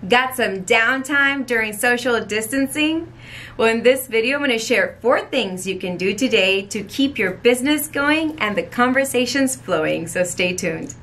Got some downtime during social distancing? Well, in this video, I'm going to share 4 things you can do today to keep your business going and the conversations flowing, so stay tuned.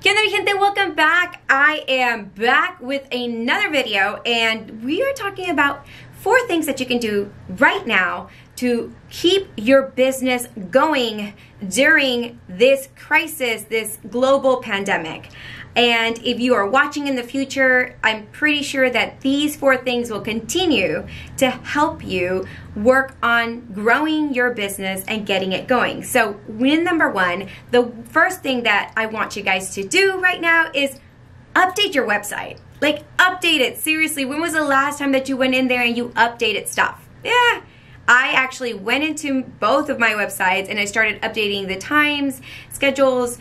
¿Qué onda, mi gente? Welcome back. I am back with another video, and we are talking about 4 things that you can do right now to keep your business going during this crisis, this global pandemic. And if you are watching in the future, I'm pretty sure that these 4 things will continue to help you work on growing your business and getting it going. So win number 1, the first thing that I want you guys to do right now is update your website. Like, update it. Seriously, when was the last time that you went in there and you updated stuff? Yeah. I actually went into both of my websites and I started updating the times, schedules,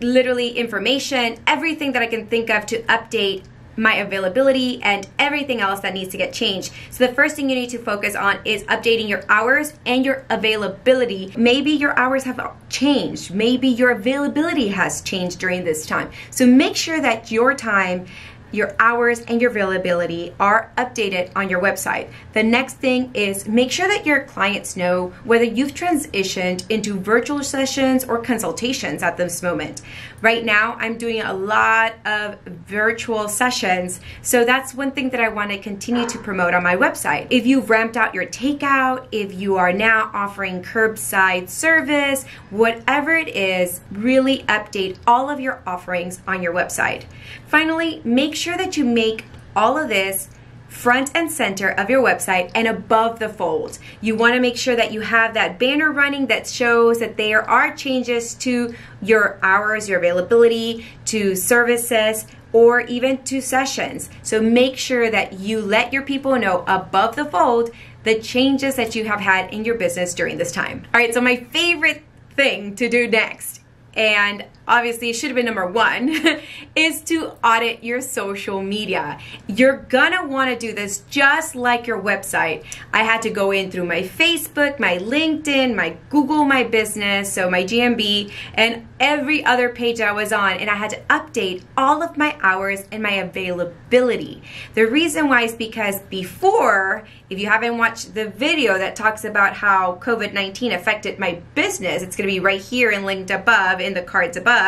literally information, everything that I can think of to update my availability and everything else that needs to get changed. So the first thing you need to focus on is updating your hours and your availability. Maybe your hours have changed. Maybe your availability has changed during this time. So make sure that your time, your hours, and your availability are updated on your website. The next thing is make sure that your clients know whether you've transitioned into virtual sessions or consultations at this moment. Right now, I'm doing a lot of virtual sessions, so that's one thing that I want to continue to promote on my website. If you've ramped out your takeout, if you are now offering curbside service, whatever it is, really update all of your offerings on your website. Finally, make sure that you make all of this front and center of your website and above the fold. You want to make sure that you have that banner running that shows that there are changes to your hours, your availability, to services, or even to sessions. So make sure that you let your people know above the fold the changes that you have had in your business during this time. All right, so my favorite thing to do next, and obviously it should have been number 1, is to audit your social media. You're gonna wanna do this just like your website. I had to go in through my Facebook, my LinkedIn, my Google My Business, so my GMB, and every other page I was on, and I had to update all of my hours and my availability. The reason why is because before, if you haven't watched the video that talks about how COVID-19 affected my business, it's gonna be right here and linked above in the cards above.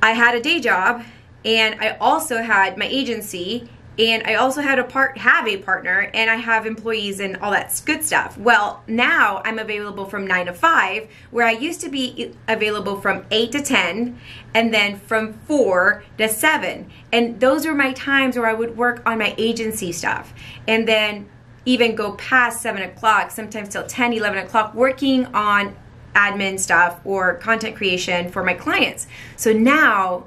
I had a day job, and I also had my agency, and I also had have a partner, and I have employees and all that good stuff. Well, now I'm available from 9 to 5, where I used to be available from 8 to 10, and then from 4 to 7. And those were my times where I would work on my agency stuff, and then even go past 7 o'clock, sometimes till 10, 11 o'clock, working on admin stuff or content creation for my clients. So now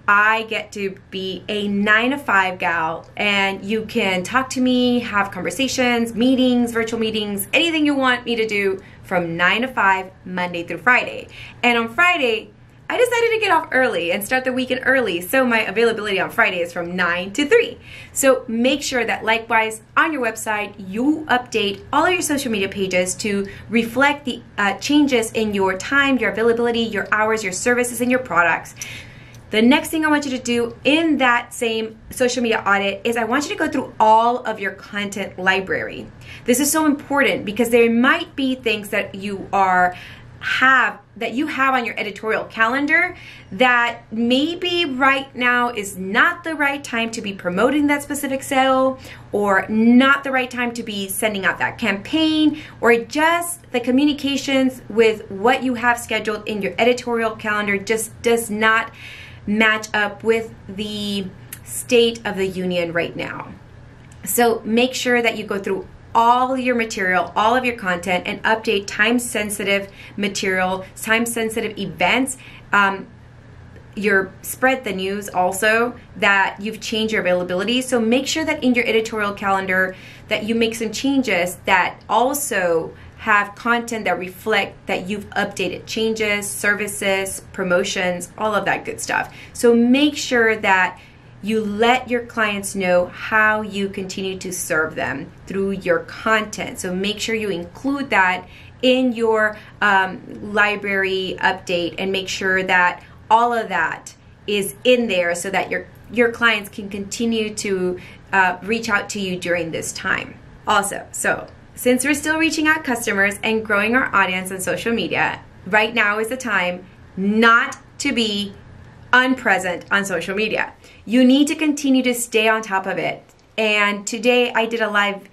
I get to be a 9 to 5 gal, and you can talk to me, have conversations, meetings, virtual meetings, anything you want me to do from 9 to 5, Monday through Friday. And on Friday, I decided to get off early and start the weekend early, so my availability on Friday is from 9 to 3. So make sure that likewise on your website, you update all of your social media pages to reflect the changes in your time, your availability, your hours, your services, and your products. The next thing I want you to do in that same social media audit is I want you to go through all of your content library. This is so important because there might be things that you have on your editorial calendar that maybe right now is not the right time to be promoting that specific sale, or not the right time to be sending out that campaign, or just the communications with what you have scheduled in your editorial calendar just does not match up with the state of the union right now. So make sure that you go through all your material, all of your content, and update time-sensitive material, time-sensitive events. Spread the news also that you've changed your availability. So make sure that in your editorial calendar that you make some changes that also have content that reflect that you've updated changes, services, promotions, all of that good stuff. So make sure that you let your clients know how you continue to serve them through your content. So make sure you include that in your library update and make sure that all of that is in there so that your clients can continue to reach out to you during this time. Also, so since we're still reaching out customers and growing our audience on social media, right now is the time not to be unpresent on social media. You need to continue to stay on top of it. And today I did a live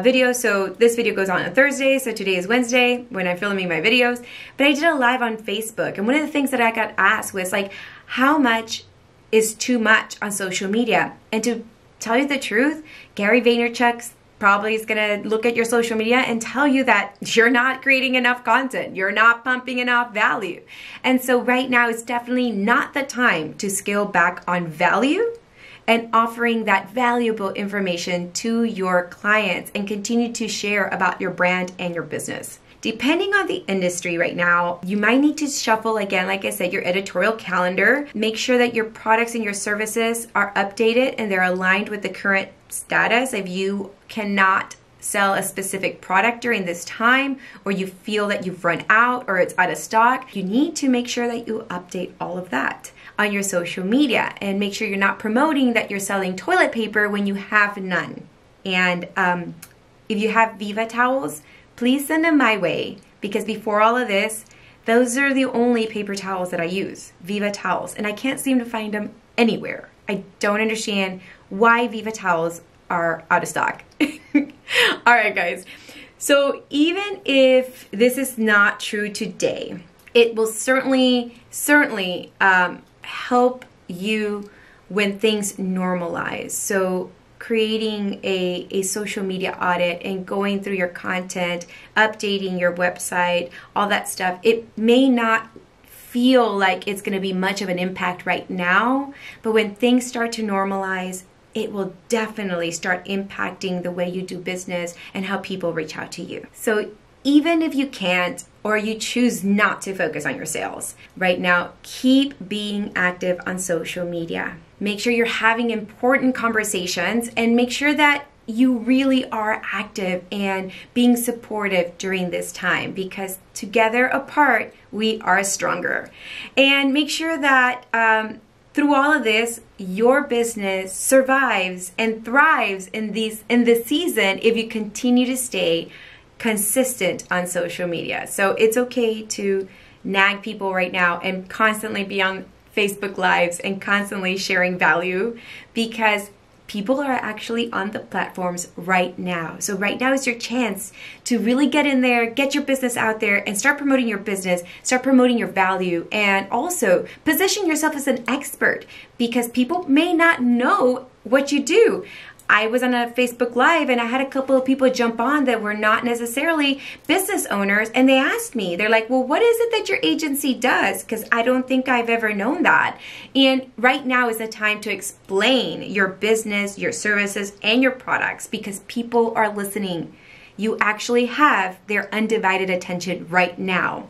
video, so this video goes on Thursday, so today is Wednesday when I'm filming my videos, but I did a live on Facebook, and one of the things that I got asked was like, how much is too much on social media? And to tell you the truth, Gary Vaynerchuk's probably is going to look at your social media and tell you that you're not creating enough content, you're not pumping enough value. And so right now it's definitely not the time to scale back on value and offering that valuable information to your clients and continue to share about your brand and your business. Depending on the industry right now, you might need to shuffle again, like I said, your editorial calendar. Make sure that your products and your services are updated and they're aligned with the current status. If you cannot sell a specific product during this time, or you feel that you've run out or it's out of stock, you need to make sure that you update all of that on your social media and make sure you're not promoting that you're selling toilet paper when you have none. And if you have Viva towels, please send them my way, because before all of this, those are the only paper towels that I use, Viva towels, and I can't seem to find them anywhere. I don't understand why Viva towels are out of stock. All right, guys. So even if this is not true today, it will certainly help you when things normalize. So creating a social media audit and going through your content, updating your website, all that stuff, it may not feel like it's going to be much of an impact right now, but when things start to normalize, it will definitely start impacting the way you do business and how people reach out to you. So even if you can't or you choose not to focus on your sales right now, keep being active on social media. Make sure you're having important conversations and make sure that you really are active and being supportive during this time, because together apart, we are stronger. And make sure that through all of this, your business survives and thrives in this season if you continue to stay consistent on social media. So it's okay to nag people right now and constantly be on Facebook Lives and constantly sharing value, because people are actually on the platforms right now. So right now is your chance to really get in there, get your business out there, and start promoting your business, start promoting your value, and also position yourself as an expert, because people may not know what you do. I was on a Facebook Live and I had a couple of people jump on that were not necessarily business owners, and they asked me, they're like, well, what is it that your agency does? Because I don't think I've ever known that. And right now is the time to explain your business, your services, and your products, because people are listening. You actually have their undivided attention right now.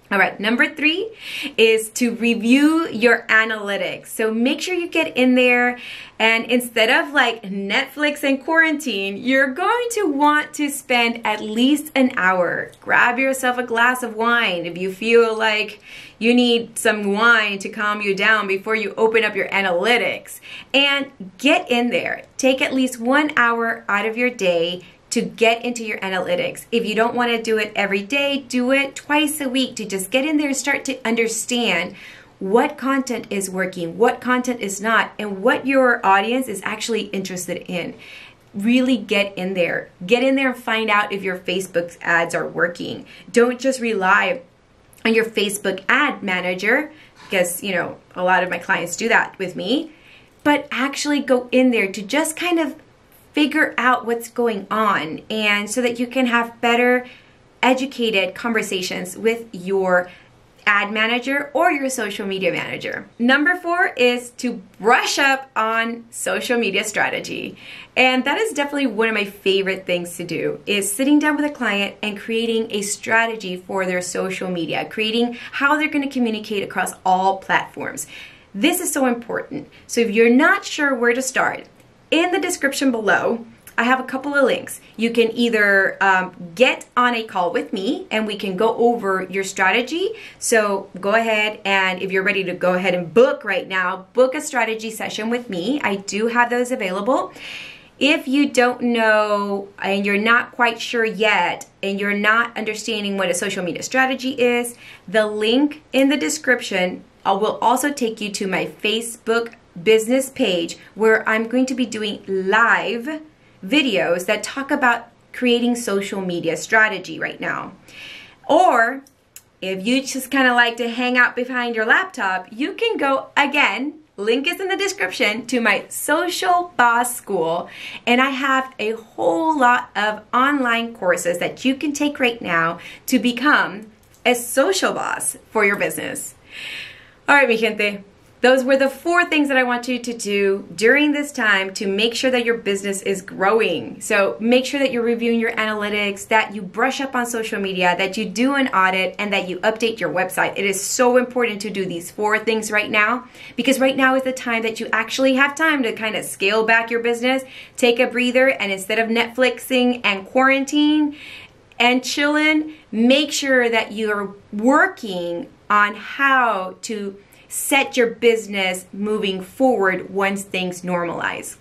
All right, number 3 is to review your analytics. So make sure you get in there, and instead of like Netflix and quarantine, you're going to want to spend at least an hour. Grab yourself a glass of wine if you feel like you need some wine to calm you down before you open up your analytics, and get in there. Take at least 1 hour out of your day to get into your analytics. If you don't want to do it every day, do it twice a week to just get in there and start to understand what content is working, what content is not, and what your audience is actually interested in. Really get in there. Get in there and find out if your Facebook ads are working. Don't just rely on your Facebook ad manager, because, you know, a lot of my clients do that with me, but actually go in there to just kind of figure out what's going on, and so that you can have better educated conversations with your ad manager or your social media manager. Number 4 is to brush up on social media strategy. And that is definitely one of my favorite things to do, is sitting down with a client and creating a strategy for their social media, creating how they're going to communicate across all platforms. This is so important. So if you're not sure where to start, in the description below, I have a couple of links. You can either get on a call with me and we can go over your strategy. So go ahead, and if you're ready to go ahead and book right now, book a strategy session with me. I do have those available. If you don't know and you're not quite sure yet and you're not understanding what a social media strategy is, the link in the description will also take you to my Facebook business page where I'm going to be doing live videos that talk about creating social media strategy right now. Or if you just kind of like to hang out behind your laptop, you can go again. Link is in the description to my Social Boss School, and I have a whole lot of online courses that you can take right now to become a social boss for your business. All right, mi gente. Those were the 4 things that I want you to do during this time to make sure that your business is growing. So make sure that you're reviewing your analytics, that you brush up on social media, that you do an audit, and that you update your website. It is so important to do these 4 things right now, because right now is the time that you actually have time to kind of scale back your business, take a breather, and instead of Netflixing and quarantine and chilling, make sure that you're working on how to set your business moving forward once things normalize.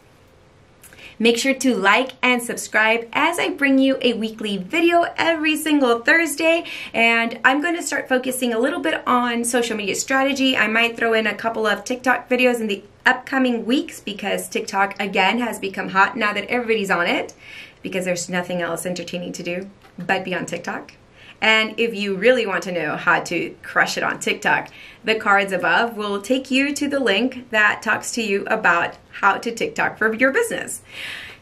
Make sure to like and subscribe as I bring you a weekly video every single Thursday. And I'm going to start focusing a little bit on social media strategy. I might throw in a couple of TikTok videos in the upcoming weeks because TikTok again has become hot now that everybody's on it, because there's nothing else entertaining to do but be on TikTok. And if you really want to know how to crush it on TikTok, the cards above will take you to the link that talks to you about how to TikTok for your business.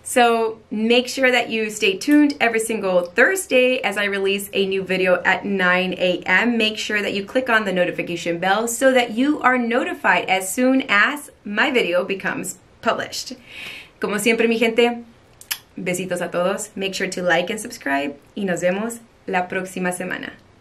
So make sure that you stay tuned every single Thursday as I release a new video at 9 a.m. Make sure that you click on the notification bell so that you are notified as soon as my video becomes published. Como siempre, mi gente, besitos a todos. Make sure to like and subscribe y nos vemos la próxima semana.